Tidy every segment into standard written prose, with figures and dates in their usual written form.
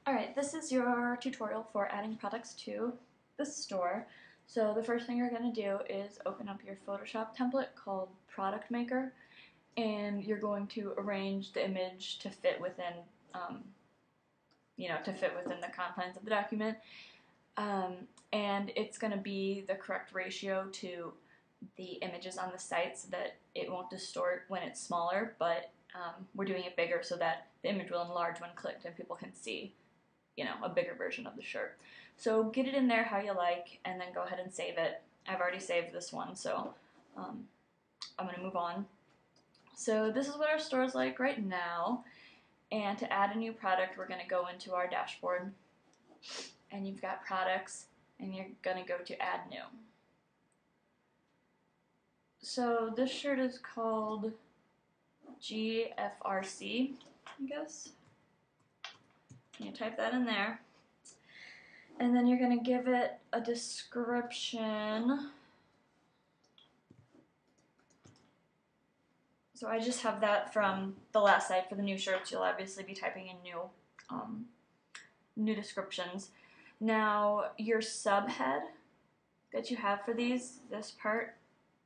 Alright, this is your tutorial for adding products to the store. So the first thing you're going to do is open up your Photoshop template called Product Maker, and you're going to arrange the image to fit within, the confines of the document. And it's going to be the correct ratio to the images on the site so that it won't distort when it's smaller, but we're doing it bigger so that the image will enlarge when clicked and people can see a bigger version of the shirt. So get it in there how you like, and then go ahead and save it. I've already saved this one, so I'm going to move on. So this is what our store is like right now, and to add a new product, we're going to go into our dashboard, and you've got products, and you're going to go to add new. So this shirt is called GFRC, I guess. You type that in there, and then you're going to give it a description. So I just have that from the last site for the new shirts. You'll obviously be typing in new descriptions. Now your subhead that you have for these, this part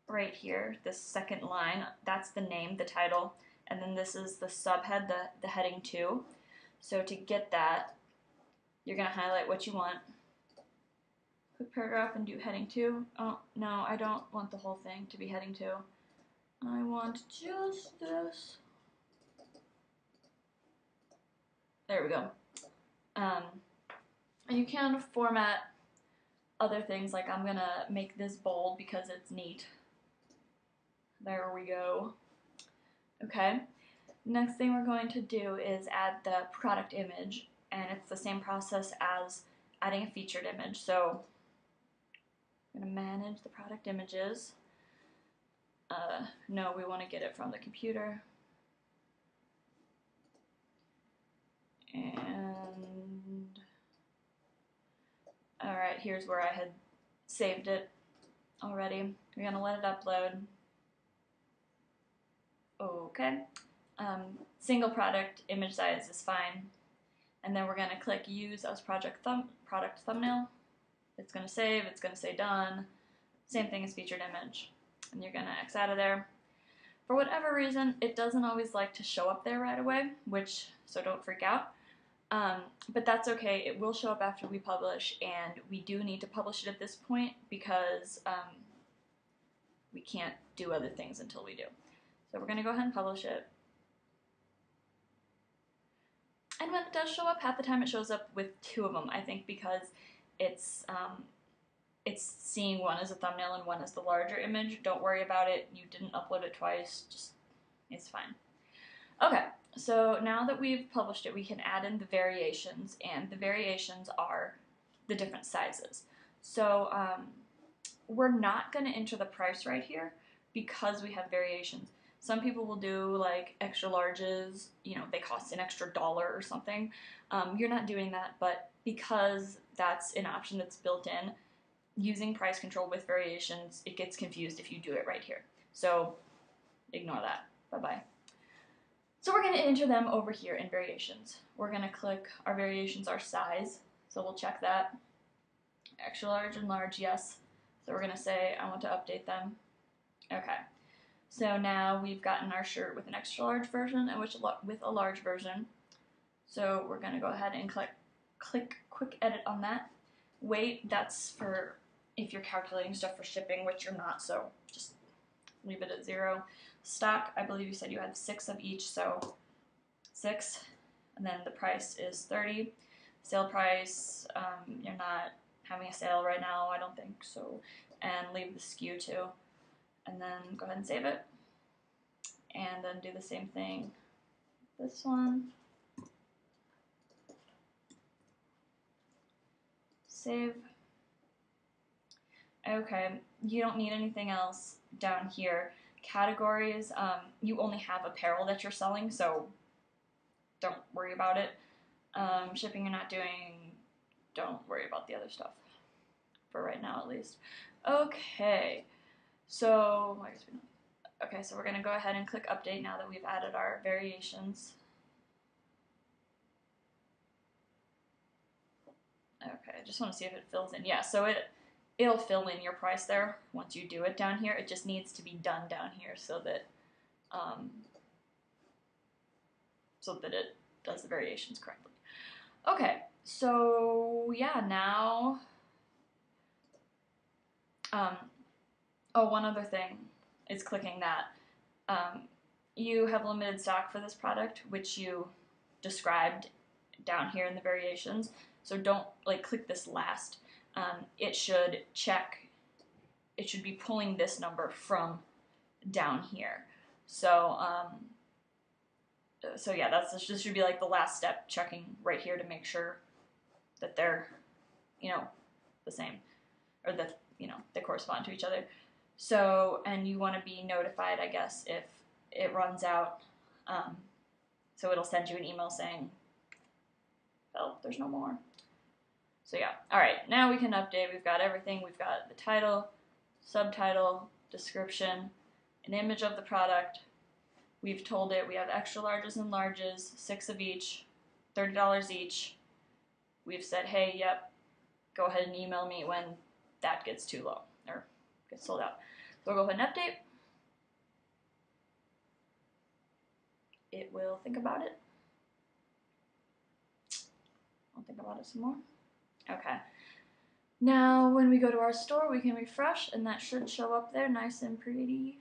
right here, this second line, that's the name, the title, and then this is the subhead, the heading 2. So to get that, you're going to highlight what you want, click paragraph and do heading 2. Oh, no, I don't want the whole thing to be heading 2. I want just this. There we go. And you can format other things, like I'm going to make this bold because it's neat. There we go. Okay. Next thing we're going to do is add the product image, and it's the same process as adding a featured image. So I'm going to manage the product images. No, we want to get it from the computer. And alright, here's where I had saved it already. We're going to let it upload. Okay. Single product image size is fine. And then we're going to click Use as Product Thumbnail. It's going to save, it's going to say Done. Same thing as Featured Image. And you're going to X out of there. For whatever reason, it doesn't always like to show up there right away, so don't freak out. But that's okay, it will show up after we publish, and we do need to publish it at this point because we can't do other things until we do. So we're going to go ahead and publish it. And when it does show up, half the time it shows up with 2 of them, I think, because it's seeing one as a thumbnail and one as the larger image. Don't worry about it. You didn't upload it twice. It's fine. Okay, so now that we've published it, we can add in the variations, and the variations are the different sizes. So we're not going to enter the price right here because we have variations. Some people will do like extra larges, they cost an extra $1 or something. You're not doing that, but because that's an option that's built in, using price control with variations, it gets confused if you do it right here. So ignore that. Bye-bye. So we're going to enter them over here in variations. We're going to click our variations, our size, so we'll check that. Extra large and large, yes. So we're going to say I want to update them. Okay. So now we've gotten our shirt with an extra large version and with a large version. So we're going to go ahead and click quick edit on that. Weight, that's for if you're calculating stuff for shipping, which you're not, so just leave it at 0. Stock, I believe you said you had 6 of each, so 6. And then the price is 30. Sale price, you're not having a sale right now, I don't think so. And leave the SKU too. And then go ahead and save it. And then do the same thing. This one. Save. Okay, you don't need anything else down here. Categories, you only have apparel that you're selling, so don't worry about it. Shipping you're not doing, don't worry about the other stuff. For right now, at least. Okay. So we're going to go ahead and click update now that we've added our variations. Okay, I just want to see if it fills in. Yeah, so it'll fill in your price there once you do it down here. It just needs to be done down here so that it does the variations correctly. Okay, so yeah, now oh, one other thing is clicking that. You have limited stock for this product, which you described down here in the variations. So don't click this last. It should be pulling this number from down here. So yeah, this should be like the last step, checking right here to make sure that they're, the same, or that, they correspond to each other. So, and you want to be notified, I guess, if it runs out. So it'll send you an email saying, oh, there's no more. So yeah, all right, now we can update. We've got everything. We've got the title, subtitle, description, an image of the product. We've told it we have extra larges and larges, 6 of each, $30 each. We've said, hey, yep, go ahead and email me when that gets too low or gets sold out. So we'll go ahead and update. It will think about it. I'll think about it some more. Okay. Now, when we go to our store, we can refresh, and that should show up there nice and pretty.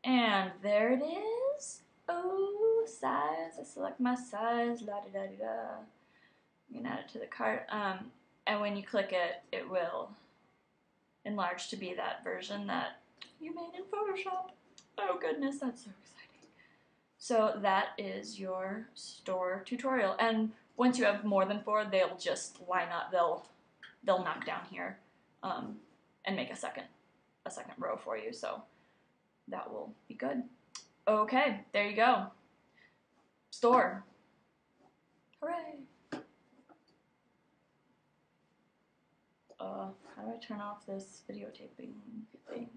And there it is. Oh, size. I select my size. La-di-da-di-da. You can add it to the cart. And when you click it, it will enlarge to be that version that you made in Photoshop. Oh goodness, that's so exciting. So that is your store tutorial. And once you have more than 4, they'll just line up. They'll knock down here and make a second row for you. So that will be good. Okay, there you go. Store. Hooray! How do I turn off this videotaping thing?